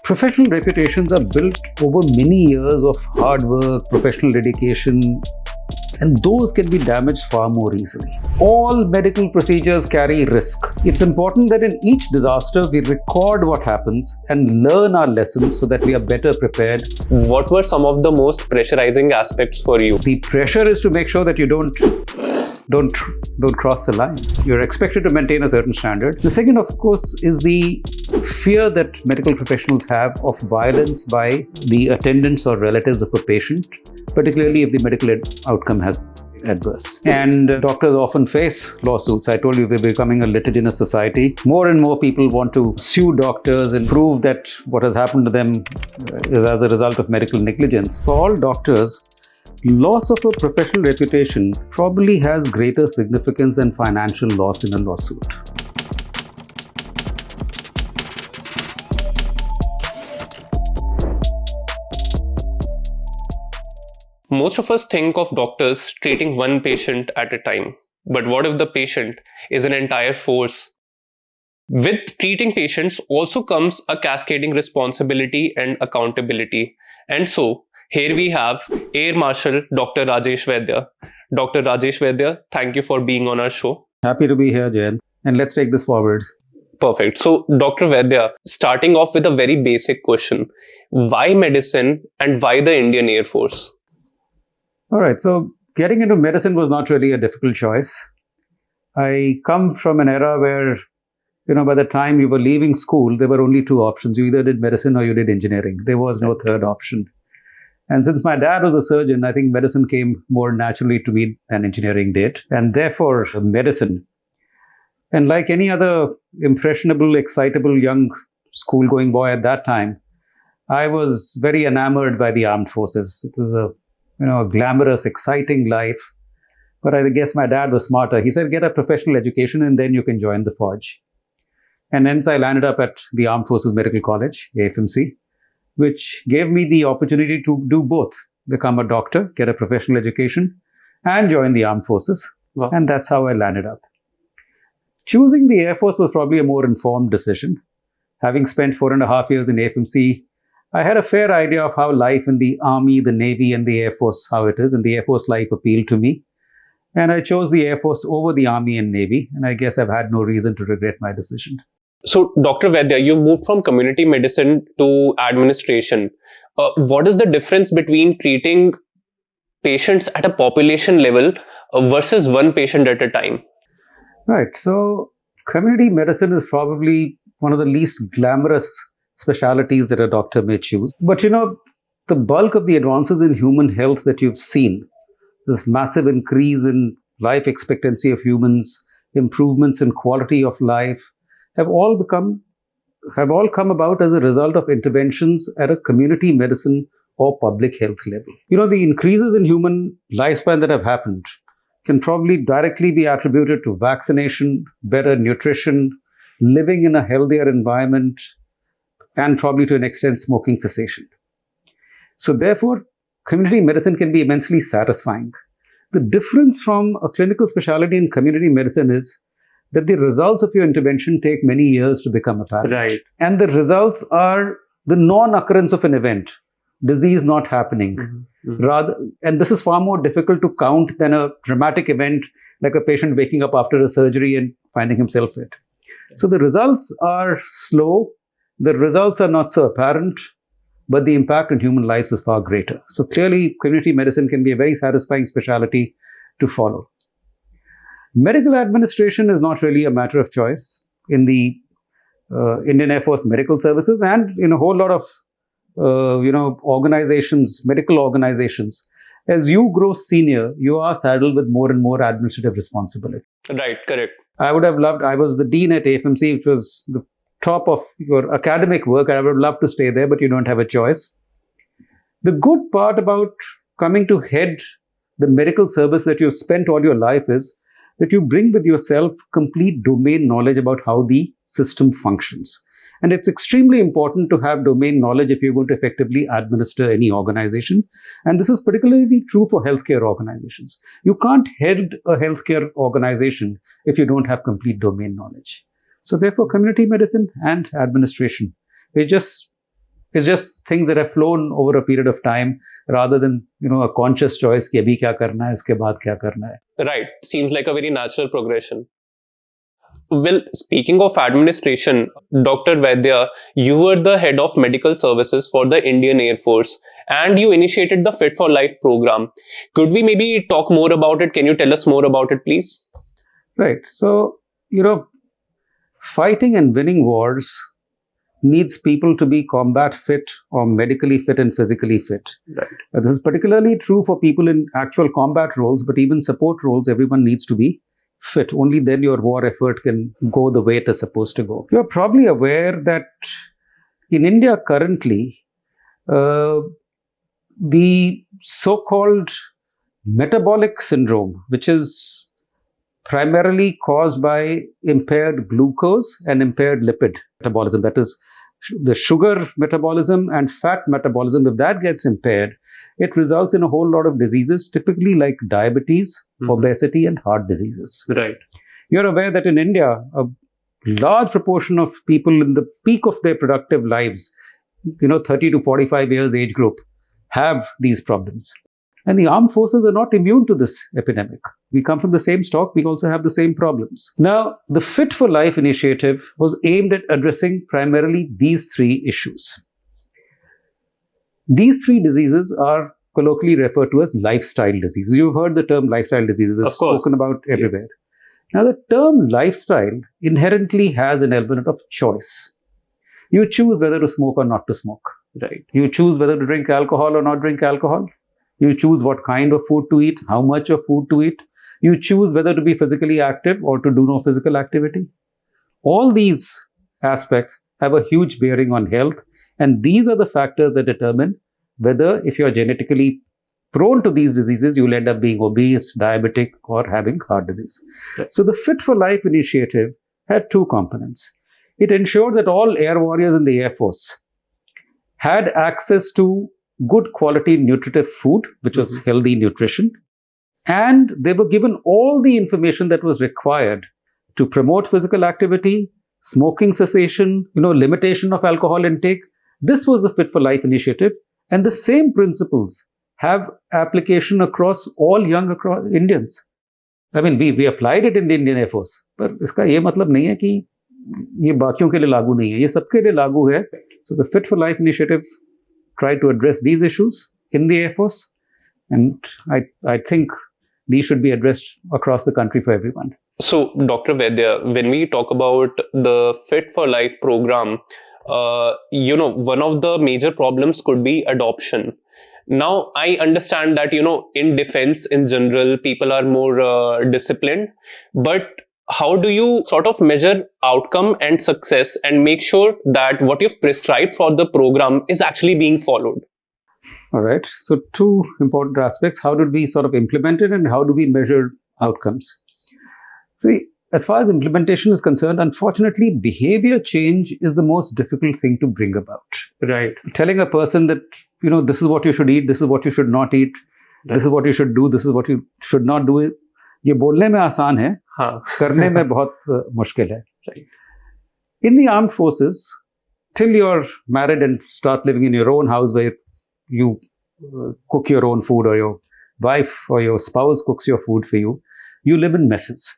Professional reputations are built over many years of hard work, professional dedication, and those can be damaged far more easily. All medical procedures carry risk. It's important that in each disaster we record what happens and learn our lessons so that we are better prepared. What were some of the most pressurizing aspects for you? The pressure is to make sure that you don't cross the line. You're expected to maintain a certain standard. The second, of course, is the fear that medical professionals have of violence by the attendants or relatives of a patient, particularly if the medical outcome has been adverse. And doctors often face lawsuits. I told you we're becoming a litigious society. More and more people want to sue doctors and prove that what has happened to them is as a result of medical negligence. For all doctors, loss of a professional reputation probably has greater significance than financial loss in a lawsuit. Most of us think of doctors treating one patient at a time. But what if the patient is an entire force? With treating patients also comes a cascading responsibility and accountability. And so, here we have Air Marshal Dr. Rajesh Vaidya. Dr. Rajesh Vaidya, thank you for being on our show. Happy to be here, Jayant. And let's take this forward. Perfect. So, Dr. Vaidya, starting off with a very basic question. Why medicine and why the Indian Air Force? All right. So, getting into medicine was not really a difficult choice. I come from an era where, by the time you were leaving school, there were only two options. You either did medicine or you did engineering. There was no third option. And since my dad was a surgeon, I think medicine came more naturally to me than engineering did. And therefore, medicine. And like any other impressionable, excitable young school-going boy at that time, I was very enamored by the armed forces. It was a glamorous, exciting life. But I guess my dad was smarter. He said, get a professional education and then you can join the forge. And hence I landed up at the Armed Forces Medical College, AFMC, which gave me the opportunity to do both, become a doctor, get a professional education, and join the armed forces. Wow. And that's how I landed up. Choosing the Air Force was probably a more informed decision. Having spent 4.5 years in AFMC, I had a fair idea of how life in the Army, the Navy, and the Air Force, how it is, and the Air Force life appealed to me. And I chose the Air Force over the Army and Navy, and I guess I've had no reason to regret my decision. So, Dr. Vaidya, you moved from community medicine to administration. What is the difference between treating patients at a population level versus one patient at a time? Right. So, community medicine is probably one of the least glamorous specialities that a doctor may choose. But, the bulk of the advances in human health that you've seen, this massive increase in life expectancy of humans, improvements in quality of life, have all come about as a result of interventions at a community medicine or public health level. The increases in human lifespan that have happened can probably directly be attributed to vaccination, better nutrition, living in a healthier environment, and probably to an extent smoking cessation. So therefore, community medicine can be immensely satisfying. The difference from a clinical specialty in community medicine is that the results of your intervention take many years to become apparent. Right. And the results are the non-occurrence of an event, disease not happening. Mm-hmm. And this is far more difficult to count than a dramatic event like a patient waking up after a surgery and finding himself fit. So the results are slow, the results are not so apparent, but the impact on human lives is far greater. So clearly, community medicine can be a very satisfying specialty to follow. Medical administration is not really a matter of choice in the Indian Air Force Medical Services and in a whole lot of organizations, medical organizations. As you grow senior, you are saddled with more and more administrative responsibility. Right, correct. I was the dean at AFMC, which was the top of your academic work. I would love to stay there, but you don't have a choice. The good part about coming to head the medical service that you've spent all your life is that you bring with yourself complete domain knowledge about how the system functions. And it's extremely important to have domain knowledge if you're going to effectively administer any organization. And this is particularly true for healthcare organizations. You can't head a healthcare organization if you don't have complete domain knowledge. So therefore, community medicine and administration, we're just It's just things that have flown over a period of time rather than, a conscious choice कि अभी क्या करना है, इसके बाद क्या करना है. Right. Seems like a very natural progression. Well, speaking of administration, Dr. Vaidya, you were the head of medical services for the Indian Air Force and you initiated the Fit for Life program. Could we maybe talk more about it? Can you tell us more about it, please? Right. So, fighting and winning wars needs people to be combat fit or medically fit and physically fit. Right. This is particularly true for people in actual combat roles, but even support roles, everyone needs to be fit. Only then your war effort can go the way it is supposed to go. You're probably aware that in India currently, the so-called metabolic syndrome, which is primarily caused by impaired glucose and impaired lipid metabolism, that is the sugar metabolism and fat metabolism, if that gets impaired, it results in a whole lot of diseases, typically like diabetes, obesity, and heart diseases. Right. You're aware that in India, a large proportion of people in the peak of their productive lives, 30 to 45 years age group, have these problems. And the armed forces are not immune to this epidemic. We come from the same stock, we also have the same problems. Now, the Fit for Life initiative was aimed at addressing primarily these three issues. These three diseases are colloquially referred to as lifestyle diseases. You've heard the term lifestyle diseases. It's spoken about everywhere. Yes. Now, the term lifestyle inherently has an element of choice. You choose whether to smoke or not to smoke. Right. You choose whether to drink alcohol or not drink alcohol. You choose what kind of food to eat, how much of food to eat. You choose whether to be physically active or to do no physical activity. All these aspects have a huge bearing on health, and these are the factors that determine whether, if you are genetically prone to these diseases, you will end up being obese, diabetic, or having heart disease. Right. So the Fit for Life initiative had two components. It ensured that all air warriors in the Air Force had access to good quality nutritive food, which was healthy nutrition, and they were given all the information that was required to promote physical activity, smoking cessation, limitation of alcohol intake. This was the Fit for Life initiative, and the same principles have application across all young Indians. I mean, we applied it in the Indian Air Force, but इसका ये मतलब नहीं है कि ये बाकियों के लिए लागू नहीं है, ये सबके लिए लागू है. So the Fit for Life initiative tried to address these issues in the Air Force, and I think these should be addressed across the country for everyone. So, Dr. Vaidya, when we talk about the Fit for Life program, one of the major problems could be adoption. Now, I understand that, in defense in general, people are more disciplined, but how do you sort of measure outcome and success and make sure that what you've prescribed for the program is actually being followed? All right. So two important aspects. How did we sort of implement it and how do we measure outcomes? See, as far as implementation is concerned, unfortunately, behavior change is the most difficult thing to bring about. Right. Telling a person that, this is what you should eat, this is what you should not eat, this is what you should do, this is what you should not do. ये बोलने में आसान है, करने में बहुत मुश्किल है. Right. In the armed forces, till you're married and start living in your own house where you cook your own food or your wife or your spouse cooks your food for you, you live in messes.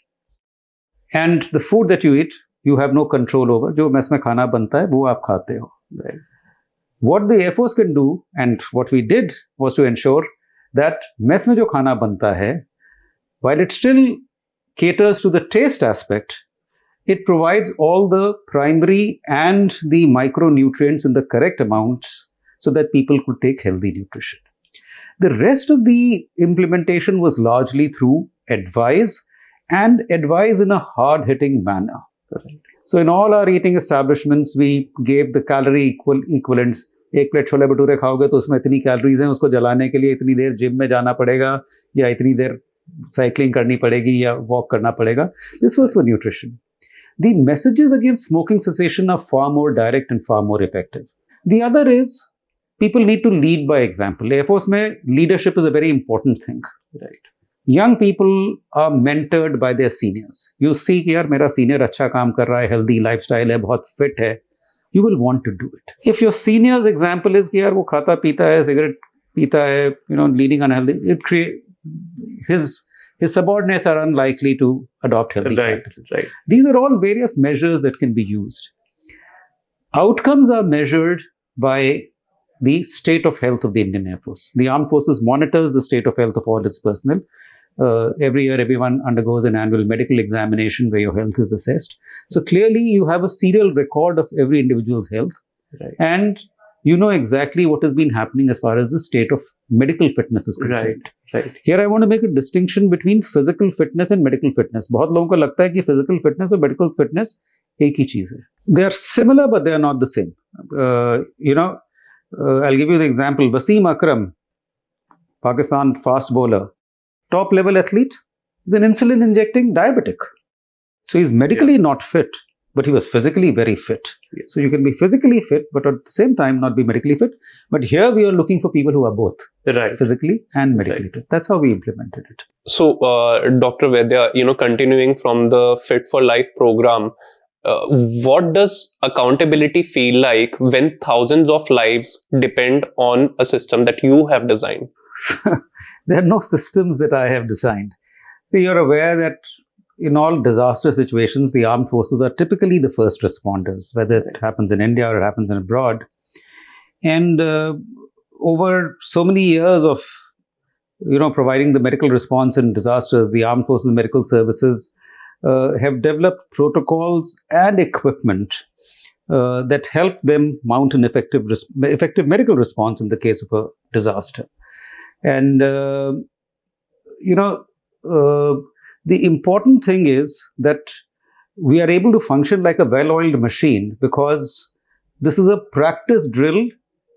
And the food that you eat, you have no control over. जो mess में खाना बनता है, वो आप खाते हो. Right. What the Air Force can do, and what we did, was to ensure that mess में जो खाना बनता है, while it still caters to the taste aspect, it provides all the primary and the micronutrients in the correct amounts so that people could take healthy nutrition. The rest of the implementation was largely through advice and advise in a hard-hitting manner. Right. So in all our eating establishments, we gave the calorie equivalents. एक plate chole bhature खाओगे तो उसमें इतनी calories हैं, उसको जलाने के लिए इतनी देर जिम में जाना पड़ेगा या इतनी देर साइकिलिंग करनी पड़ेगी या वॉक करना पड़ेगा. This was for nutrition. The messages against smoking cessation are far more direct and far more effective. The other is people need to lead by example. Air Force में leadership is a very important thing. Right. Young people are mentored by their seniors. You see कि यार मेरा senior अच्छा काम कर रहा है, healthy lifestyle है, बहुत fit है. you will want to do it. If your senior's example is कि यार वो खाता पीता है, cigarette pita hai, leading unhealthy, his subordinates are unlikely to adopt healthy practices. Right. These are all various measures that can be used. Outcomes are measured by the state of health of the Indian Air Force. The Armed Forces monitors the state of health of all its personnel. Every year, everyone undergoes an annual medical examination where your health is assessed. So clearly, you have a serial record of every individual's health. Right. And you know exactly what has been happening as far as the state of medical fitness is concerned. Right. Here I want to make a distinction between physical fitness and medical fitness. बहुत लोगों को लगता है कि physical fitness और medical fitness एक ही चीज है. They are similar, but they are not the same. I'll give you the example. Wasim Akram, Pakistan fast bowler, top level athlete, is an insulin injecting diabetic. So he's medically not fit, but he was physically very fit. Yes. So you can be physically fit, but at the same time not be medically fit. But here we are looking for people who are both physically and medically fit. That's how we implemented it. So, Dr. Vaidya, continuing from the Fit for Life program, what does accountability feel like when thousands of lives depend on a system that you have designed? There are no systems that I have designed. So you're aware that in all disaster situations, the armed forces are typically the first responders, whether it happens in India or it happens in abroad. And over so many years of, providing the medical response in disasters, the Armed Forces Medical Services have developed protocols and equipment that help them mount an effective medical response in the case of a disaster. And, the important thing is that we are able to function like a well-oiled machine because this is a practice drill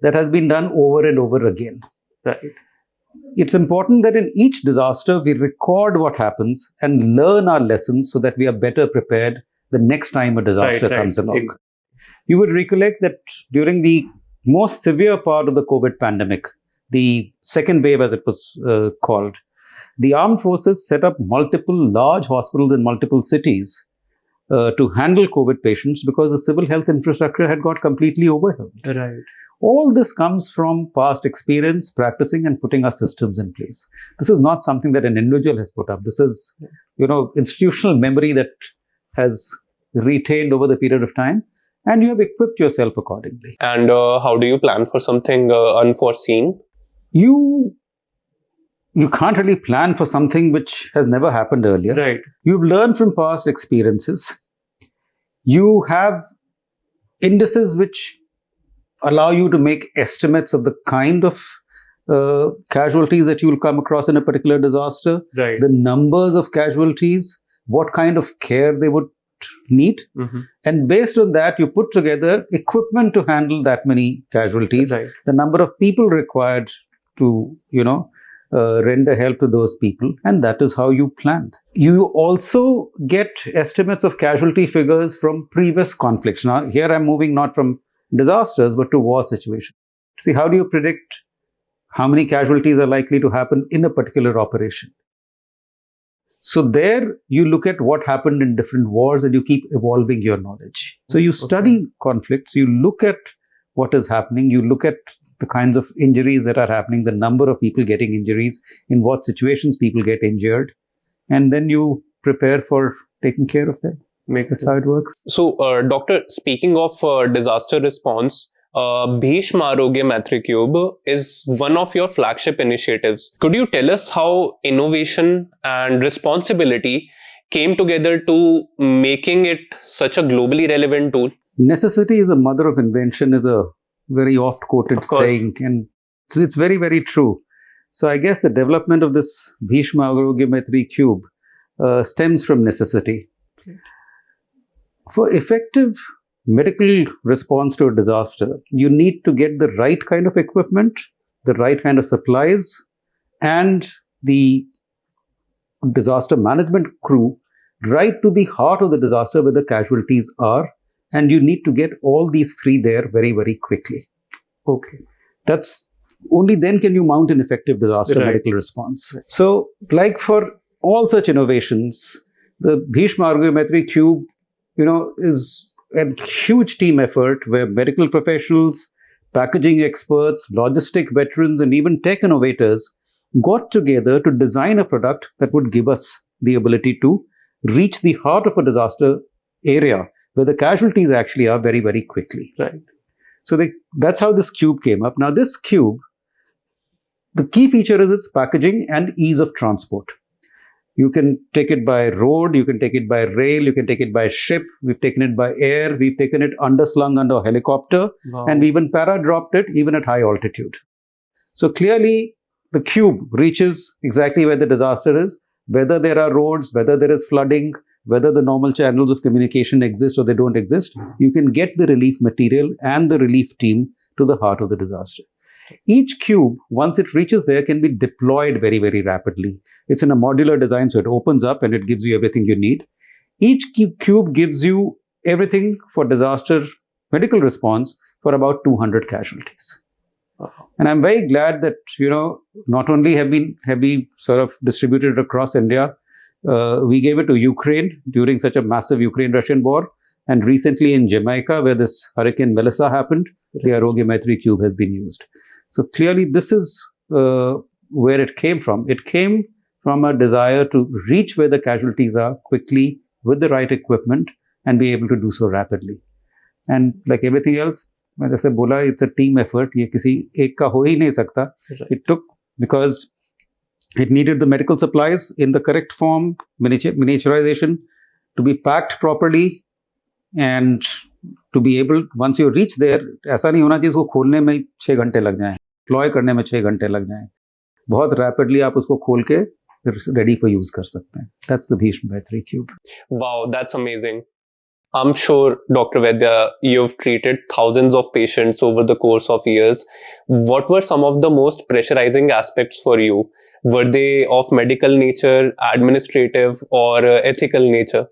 that has been done over and over again. Right. It's important that in each disaster, we record what happens and learn our lessons so that we are better prepared the next time a disaster comes along. You would recollect that during the most severe part of the COVID pandemic, the second wave as it was called, the armed forces set up multiple large hospitals in multiple cities to handle COVID patients because the civil health infrastructure had got completely overwhelmed. Right. All this comes from past experience, practicing and putting our systems in place. This is not something that an individual has put up. This is, institutional memory that has retained over the period of time, and you have equipped yourself accordingly. And how do you plan for something unforeseen? You can't really plan for something which has never happened earlier. Right. You've learned from past experiences. You have indices which allow you to make estimates of the kind of casualties that you will come across in a particular disaster, right. The numbers of casualties, what kind of care they would need. Mm-hmm. And based on that, you put together equipment to handle that many casualties, right. The number of people required to, render help to those people, and that is how you planned. You also get estimates of casualty figures from previous conflicts. Now, here I'm moving not from disasters, but to war situations. See, how do you predict how many casualties are likely to happen in a particular operation? So there, you look at what happened in different wars and you keep evolving your knowledge. So you study conflicts, you look at what is happening, you look at the kinds of injuries that are happening, the number of people getting injuries, in what situations people get injured, and then you prepare for taking care of them. That's how it works. So, Doctor, speaking of disaster response, Bhishm Matri Cube is one of your flagship initiatives. Could you tell us how innovation and responsibility came together to making it such a globally relevant tool? Necessity is the mother of invention is a very oft-quoted saying, and so it's very, very true. So I guess the development of this Bhishm Matri Cube stems from necessity. For effective medical response to a disaster, you need to get the right kind of equipment, the right kind of supplies, and the disaster management crew right to the heart of the disaster where the casualties are. And you need to get all these three there very, very quickly. Okay. That's only then can you mount an effective disaster medical response. So, like for all such innovations, the Bhishm Matri Cube, is a huge team effort where medical professionals, packaging experts, logistic veterans, and even tech innovators got together to design a product that would give us the ability to reach the heart of a disaster area where the casualties actually are very, very quickly. Right. So that's how this cube came up. Now, this cube, the key feature is its packaging and ease of transport. You can take it by road, you can take it by rail, you can take it by ship. We've taken it by air, we've taken it underslung under a helicopter, Wow. and we even para-dropped it even at high altitude. So clearly, the cube reaches exactly where the disaster is, whether there are roads, whether there is flooding, whether the normal channels of communication exist or they don't exist. You can get the relief material and the relief team to the heart of the disaster. Each cube, once it reaches there, can be deployed very, very rapidly. It's in a modular design, so it opens up and it gives you everything you need. Each cube gives you everything for disaster medical response for about 200 casualties. And I'm very glad that, not only have we sort of distributed it across India, we gave it to Ukraine during such a massive Ukraine-Russian war. And recently in Jamaica, where this Hurricane Melissa happened, the Air Matri cube has been used. So clearly, this is where it came from. It came from a desire to reach where the casualties are quickly with the right equipment and be able to do so rapidly. And like everything else, जैसे बोला, it's a team effort. ये किसी एक का हो ही नहीं सकता. It took, because it needed the medical supplies in the correct form, miniaturization, to be packed properly, and to be able, once you reach there, ऐसा नहीं होना चाहिए उसको खोलने में 6 घंटे लग जाएं, deploy करने में 6 घंटे लग जाएं. बहुत rapidly आप उसको खोल के ready for use कर सकते हैं. That's the Bhishm Matri cube. Wow, that's amazing. I'm sure, Dr. Vaidya, you've treated thousands of patients over the course of years. What were some of the most pressurizing aspects for you? Were they of medical nature, administrative, or ethical nature?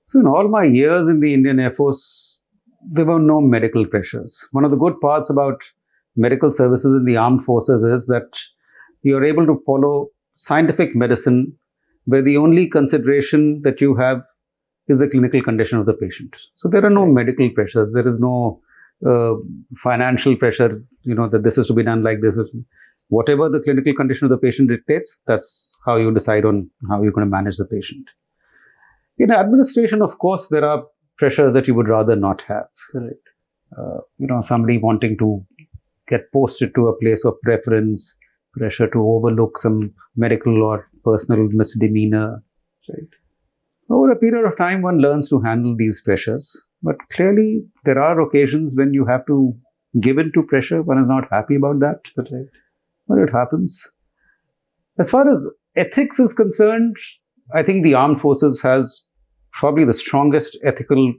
So in all my years in the Indian Air Force, there were no medical pressures. One of the good parts about medical services in the armed forces is that you're able to follow scientific medicine, where the only consideration that you have is the clinical condition of the patient. So there are no medical pressures. There is no financial pressure, that this is to be done like this. Whatever the clinical condition of the patient dictates, that's how you decide on how you're going to manage the patient. In administration, of course, there are pressures that you would rather not have. Right. Somebody wanting to get posted to a place of preference, pressure to overlook some medical or personal misdemeanor. Right. Over a period of time, one learns to handle these pressures. But clearly, there are occasions when you have to give in to pressure. One is not happy about that. Right. But it happens. As far as ethics is concerned, I think the armed forces has probably the strongest ethical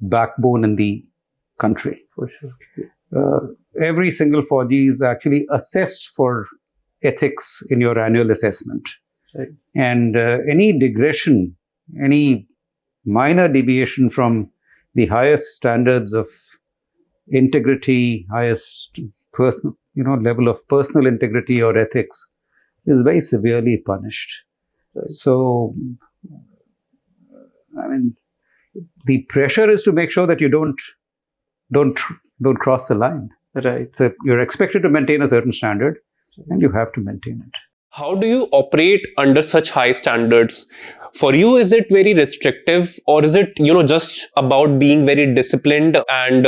backbone in the country. For sure. Every single Fauji is actually assessed for ethics in your annual assessment. Right. And any digression, any minor deviation from the highest standards of integrity, highest personal, level of personal integrity or ethics is very severely punished. Right. So, the pressure is to make sure that you don't cross the line. Right. So you're expected to maintain a certain standard, and you have to maintain it. How do you operate under such high standards? For you, is it very restrictive, or is it, just about being very disciplined and,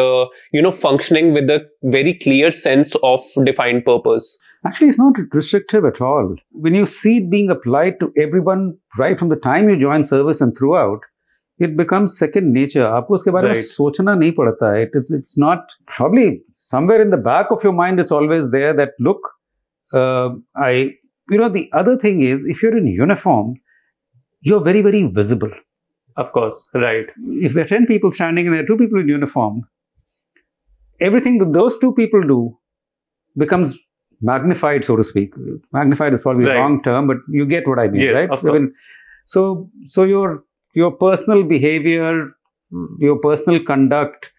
functioning with a very clear sense of defined purpose? Actually, it's not restrictive at all. When you see it being applied to everyone right from the time you join service and throughout, it becomes second nature. आपको उसके बारे में सोचना नहीं पड़ता है. It's not, probably somewhere in the back of your mind, it's always there that, look, the other thing is, if you're in uniform, you're very, very visible. Of course, right. If there are 10 people standing and there are 2 people in uniform, everything that those 2 people do becomes magnified, so to speak. Magnified is probably the wrong term, but you get what I mean, yes, right? Of course. So your personal behavior, your personal conduct,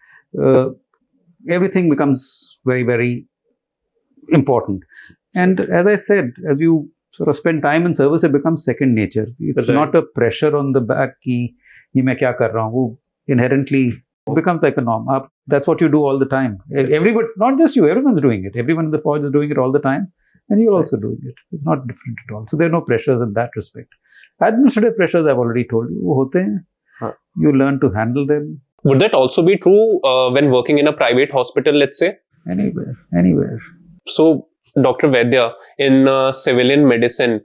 everything becomes very, very important. And as I said, as you sort of spend time in service, it becomes second nature. It's not a pressure on the back कि ये मैं क्या कर रहा हूँ. वो inherently becomes like a norm. That's what you do all the time. Everybody, not just you, everyone's doing it. Everyone in the forge is doing it all the time, and you're also doing it. It's not different at all. So there are no pressures in that respect. Administrative pressures, I've already told you, wo hote hain. You learn to handle them. Would that also be true when working in a private hospital, let's say? Anywhere. So, Dr. Vaidya, in civilian medicine,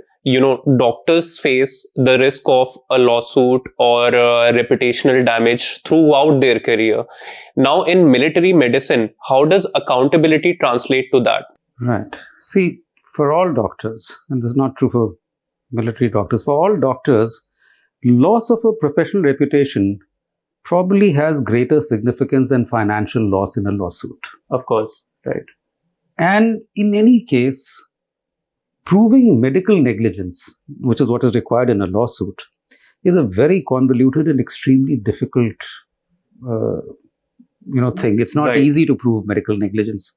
doctors face the risk of a lawsuit or reputational damage throughout their career. Now, in military medicine, how does accountability translate to that? Right. See, for all doctors, and this is not true for military doctors, for all doctors, loss of a professional reputation probably has greater significance than financial loss in a lawsuit. Of course, right. And in any case, proving medical negligence, which is what is required in a lawsuit, is a very convoluted and extremely difficult thing. It's not easy to prove medical negligence.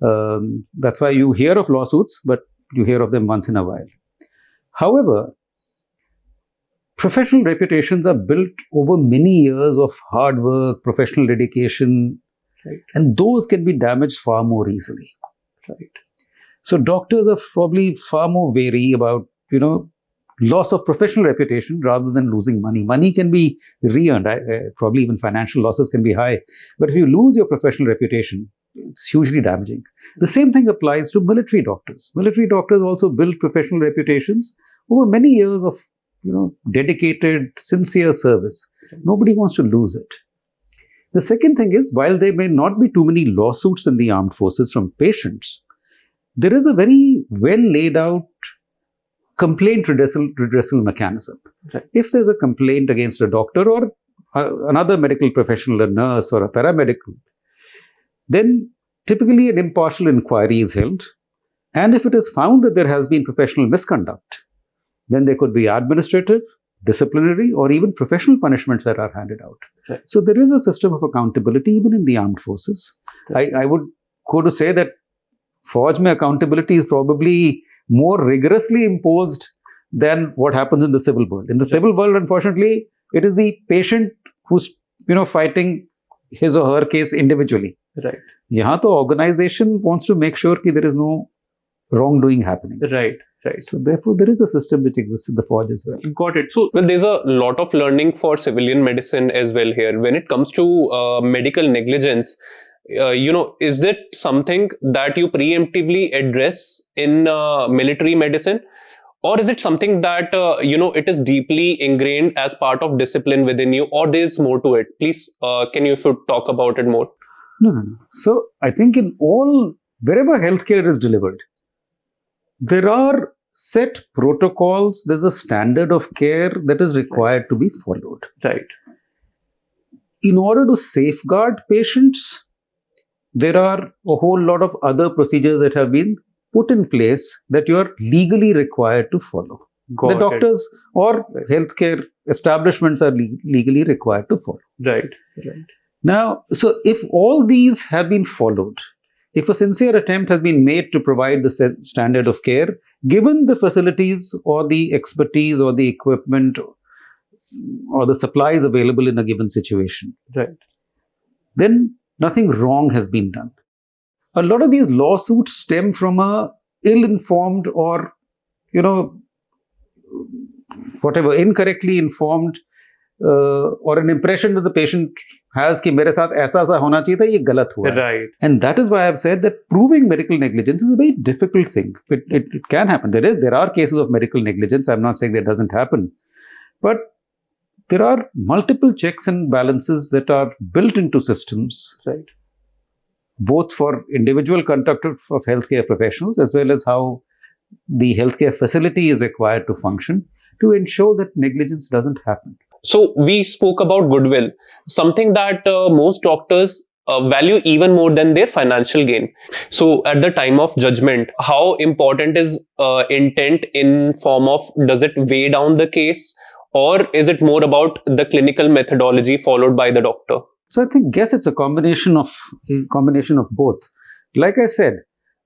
That's why you hear of lawsuits, but you hear of them once in a while. However, professional reputations are built over many years of hard work, professional dedication, and those can be damaged far more easily. Right. So doctors are probably far more wary about, loss of professional reputation rather than losing money. Money can be re-earned. Probably even financial losses can be high. But if you lose your professional reputation, it's hugely damaging. The same thing applies to military doctors. Military doctors also build professional reputations over many years of, dedicated, sincere service. Nobody wants to lose it. The second thing is, while there may not be too many lawsuits in the armed forces from patients, there is a very well laid out complaint redressal mechanism. Right. If there's a complaint against a doctor or another medical professional, a nurse or a paramedic, then typically an impartial inquiry is held. And if it is found that there has been professional misconduct, then there could be administrative, disciplinary, or even professional punishments that are handed out. Right. So there is a system of accountability even in the armed forces. Right. I would go to say that Fauj mein accountability is probably more rigorously imposed than what happens in the civil world. In the civil world, unfortunately, it is the patient who's fighting his or her case individually. Right. Yahan to organization wants to make sure that there is no wrongdoing happening. Right. So therefore, there is a system which exists in the Fauj as well. Got it. So there's a lot of learning for civilian medicine as well here. When it comes to medical negligence, is that something that you preemptively address in military medicine? Or is it something that, it is deeply ingrained as part of discipline within you, or there's more to it? Please, can you talk about it more? No. So I think wherever healthcare is delivered, there are set protocols, there's a standard of care that is required to be followed. Right. In order to safeguard patients, there are a whole lot of other procedures that have been put in place that you are legally required to follow. The doctors or healthcare establishments are legally required to follow. Right. Now, so if all these have been followed, if a sincere attempt has been made to provide the standard of care, given the facilities or the expertise or the equipment or the supplies available in a given situation, then nothing wrong has been done. A lot of these lawsuits stem from a ill-informed or, incorrectly informed or an impression that the patient has कि मेरे साथ ऐसा होना चाहिए था, ये गलत हुआ. Right. And that is why I've said that proving medical negligence is a very difficult thing. It can happen. There are cases of medical negligence. I'm not saying that doesn't happen. But there are multiple checks and balances that are built into systems, right? Both for individual conduct of healthcare professionals as well as how the healthcare facility is required to function to ensure that negligence doesn't happen. So we spoke about goodwill, something that most doctors value even more than their financial gain. So at the time of judgment, how important is intent in form of, does it weigh down the case, or is it more about the clinical methodology followed by the doctor? So I guess it's a combination of both. Like I said,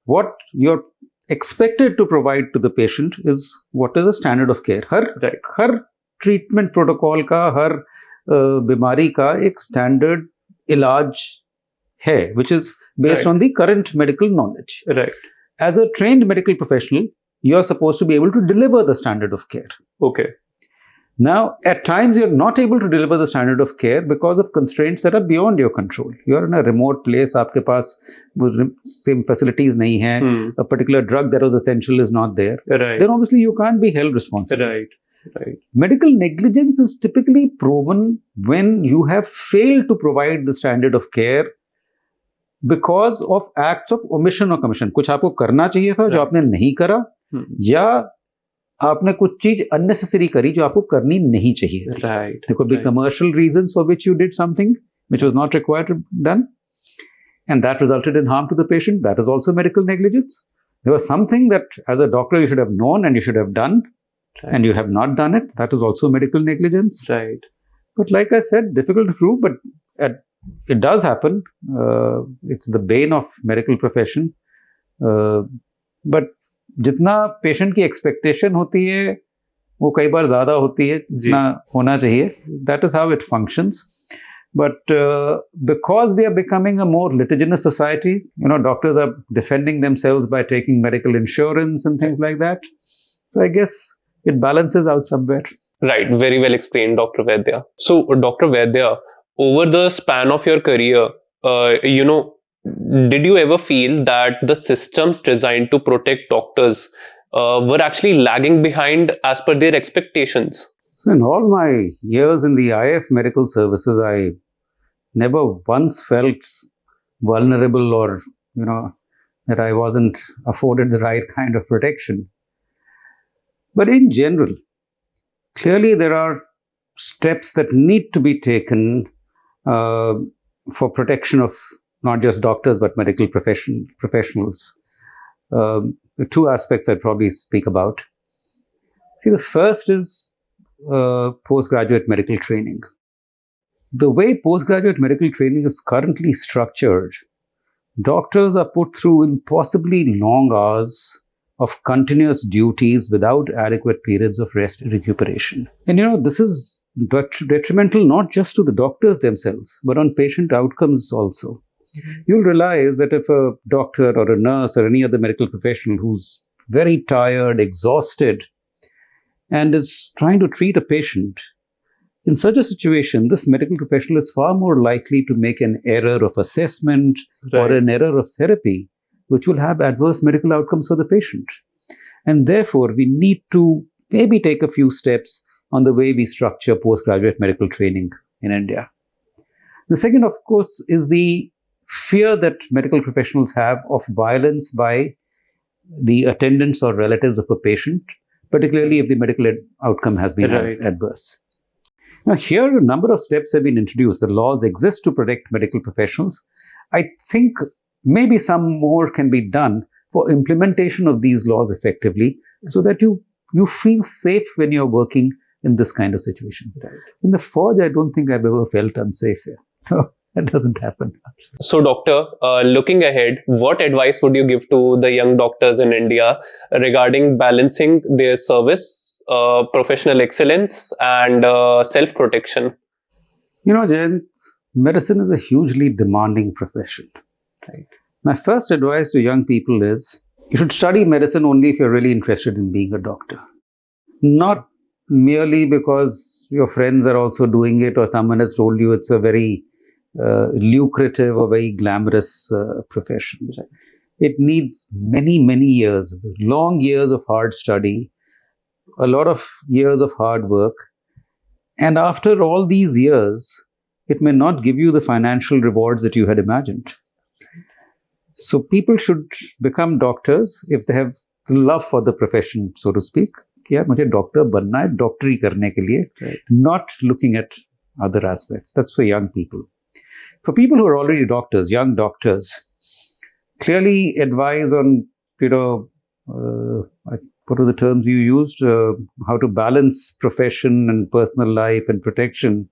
what you're expected to provide to the patient is what is the standard of care. Her treatment protocol का, हर बीमारी का एक standard इलाज है, which is based Right. on the current medical knowledge. Right. As a trained medical professional, you're supposed to be able to deliver the standard of care. Okay. Now, at times, you're not able to deliver the standard of care because of constraints that are beyond your control. You're in a remote place, आपके पास same facilities नहीं हैं, a particular drug that was essential is not there. Right. Then obviously you can't be held responsible. Right. Right. Medical negligence is typically proven when you have failed to provide the standard of care because of acts of omission or commission. कुछ आपको करना चाहिए था जो आपने नहीं करा, या आपने कुछ चीज unnecessary करी जो आपको करनी नहीं चाहिए थी. Right. There could be commercial reasons for which you did something which was not required to be done, and that resulted in harm to the patient. That is also medical negligence. There was something that as a doctor you should have known and you should have done, and you have not done it. That is also medical negligence. Right. But like I said, difficult to prove, but it does happen. It's the bane of medical profession. But जितना patient की expectation होती है वो कई बार ज़्यादा होती है जितना होना चाहिए. That is how it functions. But because we are becoming a more litigious society, doctors are defending themselves by taking medical insurance and things like that. So I guess it balances out somewhere. Right. Very well explained, Dr. Vaidya. So, Dr. Vaidya, over the span of your career, did you ever feel that the systems designed to protect doctors were actually lagging behind as per their expectations? So in all my years in the IF medical services, I never once felt vulnerable or, that I wasn't afforded the right kind of protection. But in general, clearly there are steps that need to be taken for protection of not just doctors, but medical professionals. The two aspects I'd probably speak about. See, the first is postgraduate medical training. The way postgraduate medical training is currently structured, doctors are put through impossibly long hours of continuous duties without adequate periods of rest and recuperation. And this is detrimental not just to the doctors themselves, but on patient outcomes also. You'll realize that if a doctor or a nurse or any other medical professional who's very tired, exhausted, and is trying to treat a patient, in such a situation, this medical professional is far more likely to make an error of assessment or an error of therapy, which will have adverse medical outcomes for the patient. And therefore, we need to maybe take a few steps on the way we structure postgraduate medical training in India. The second, of course, is the fear that medical professionals have of violence by the attendants or relatives of a patient, particularly if the medical outcome has been adverse. Now, here a number of steps have been introduced. The laws exist to protect medical professionals. I think maybe some more can be done for implementation of these laws effectively so that you feel safe when you're working in this kind of situation. In the forge, I don't think I've ever felt unsafe here. That doesn't happen. So, doctor, looking ahead, what advice would you give to the young doctors in India regarding balancing their service, professional excellence, and self-protection? Jayant, medicine is a hugely demanding profession. Right? My first advice to young people is you should study medicine only if you're really interested in being a doctor. Not merely because your friends are also doing it or someone has told you it's a very lucrative or very glamorous profession. It needs many, many years, long years of hard study, a lot of years of hard work. And after all these years, it may not give you the financial rewards that you had imagined. So people should become doctors if they have love for the profession, so to speak. Yeah, मुझे doctor बनना है डॉक्टरी करने के लिए, not looking at other aspects. That's for young people. For people who are already doctors, young doctors, clearly advise on, what are the terms you used? How to balance profession and personal life and protection.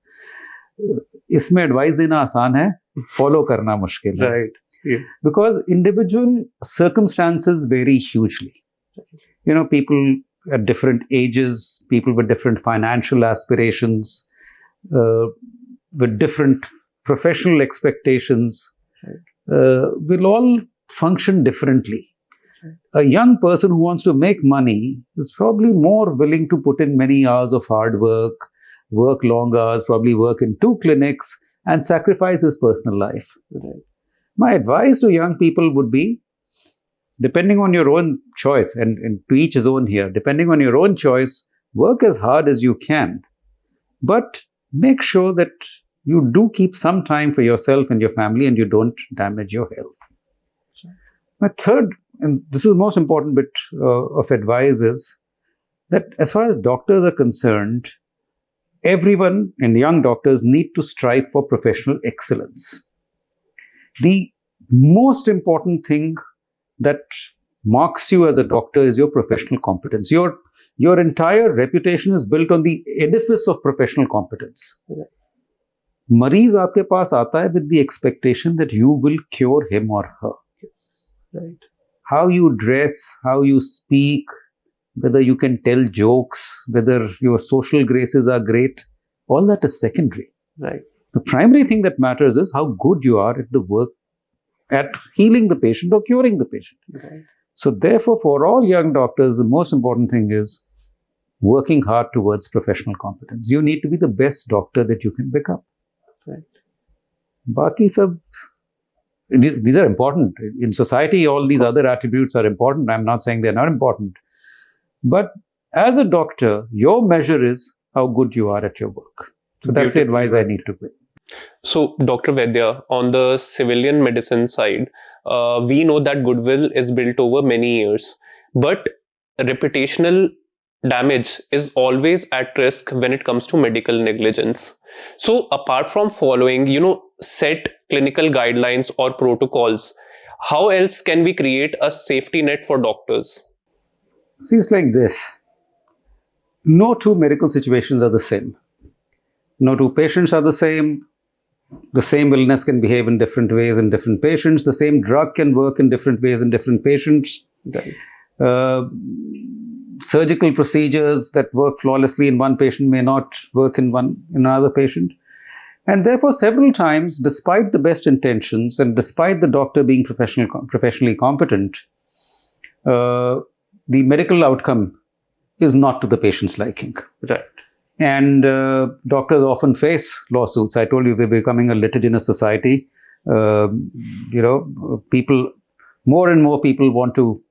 इसमें advice देना आसान है, follow करना मुश्किल है. Right. Yes. Because individual circumstances vary hugely. People at different ages, people with different financial aspirations, with different professional expectations will all function differently. A young person who wants to make money is probably more willing to put in many hours of hard work long hours, probably work in 2 clinics, and sacrifice his personal life. Right. My advice to young people would be, depending on your own choice, and to each his own here, depending on your own choice, work as hard as you can, but make sure that you do keep some time for yourself and your family and you don't damage your health. My third, and this is the most important bit of advice, is that as far as doctors are concerned, everyone and young doctors need to strive for professional excellence. The most important thing that marks you as a doctor is your professional competence. Your entire reputation is built on the edifice of professional competence. Mareez aapke paas aata hai with the expectation that you will cure him or her. Yes. Right. How you dress, how you speak, whether you can tell jokes, whether your social graces are great, all that is secondary. Right. The primary thing that matters is how good you are at the work, at healing the patient or curing the patient. Right. So therefore, for all young doctors, the most important thing is working hard towards professional competence. You need to be the best doctor that you can become. Right. Baki sab, these are important. In society, all these other attributes are important. I'm not saying they're not important. But as a doctor, your measure is how good you are at your work. So that's the advice I need to give. So, Dr. Vaidya, on the civilian medicine side, we know that goodwill is built over many years, but reputational damage is always at risk when it comes to medical negligence. So, apart from following, set clinical guidelines or protocols, how else can we create a safety net for doctors? See, it's like this. No two medical situations are the same. No two patients are the same. The same illness can behave in different ways in different patients. The same drug can work in different ways in different patients. Right. Surgical procedures that work flawlessly in one patient may not work in another patient. And therefore, several times, despite the best intentions and despite the doctor being professionally competent, the medical outcome is not to the patient's liking. Right. And doctors often face lawsuits. I told you we're becoming a litigious society. People, more and more people want to,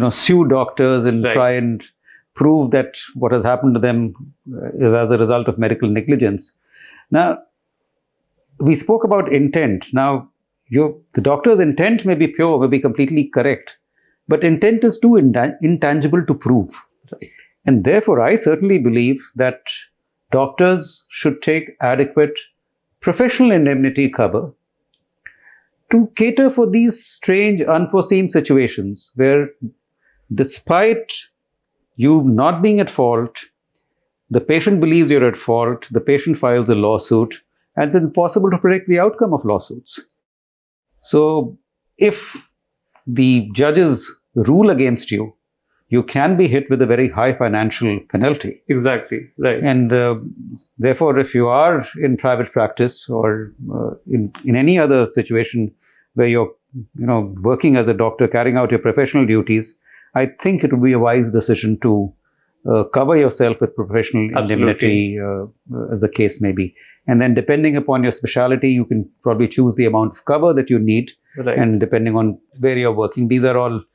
sue doctors and Right. try and prove that what has happened to them is as a result of medical negligence. Now, we spoke about intent. Now, the doctor's intent may be pure, may be completely correct, but intent is too intangible to prove. Right. And therefore, I certainly believe that doctors should take adequate professional indemnity cover to cater for these strange, unforeseen situations where, despite you not being at fault, the patient believes you're at fault, the patient files a lawsuit, and it's impossible to predict the outcome of lawsuits. So, if the judges rule against you, you can be hit with a very high financial penalty. Exactly. Right. And therefore, if you are in private practice or in any other situation where you're working as a doctor, carrying out your professional duties, I think it would be a wise decision to cover yourself with professional indemnity, as the case may be. And then depending upon your specialty, you can probably choose the amount of cover that you need. Right. And depending on where you're working, these are all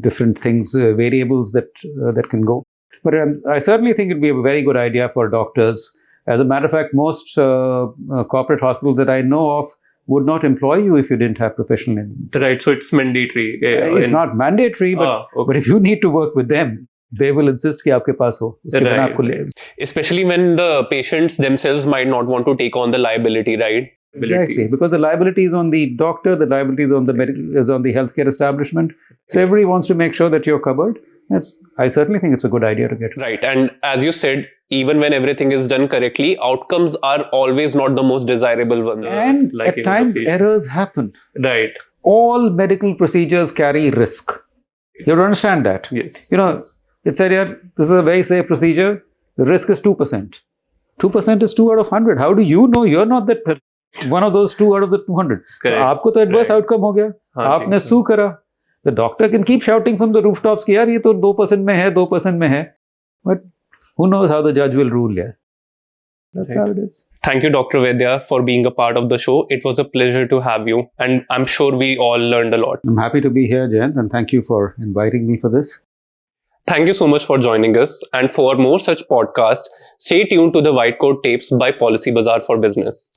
different things, variables that can go. But I certainly think it'd be a very good idea for doctors. As a matter of fact, most corporate hospitals that I know of would not employ you if you didn't have professional indemnity. Right. So it's mandatory. It's not mandatory, but okay. But if you need to work with them, they will insist कि आपके पास हो. उसके बिना आपको ले. Especially when the patients themselves might not want to take on the liability, right? Exactly, because the liability is on the doctor, the liability is on the healthcare establishment. So everybody wants to make sure that you're covered. I certainly think it's a good idea to get. Right, and as you said, even when everything is done correctly, outcomes are always not the most desirable ones. And at times errors happen. Right. All medical procedures carry risk. You have to understand that. Yes. It's said here, this is a very safe procedure. The risk is 2%. 2% is 2 out of 100. How do you know you're not that one of those 2 out of the 200? So आपको तो adverse outcome हो गया. आपने sue करा. The doctor can keep shouting from the rooftops कि यार ये तो 2% में है, 2% में है. But who knows how the judge will rule? Yeah. That's how it is. Thank you, Dr. Vaidya, for being a part of the show. It was a pleasure to have you, and I'm sure we all learned a lot. I'm happy to be here, Jayant, and thank you for inviting me for this. Thank you so much for joining us. And for more such podcasts, stay tuned to the White Coat Tapes by Policybazaar for Business.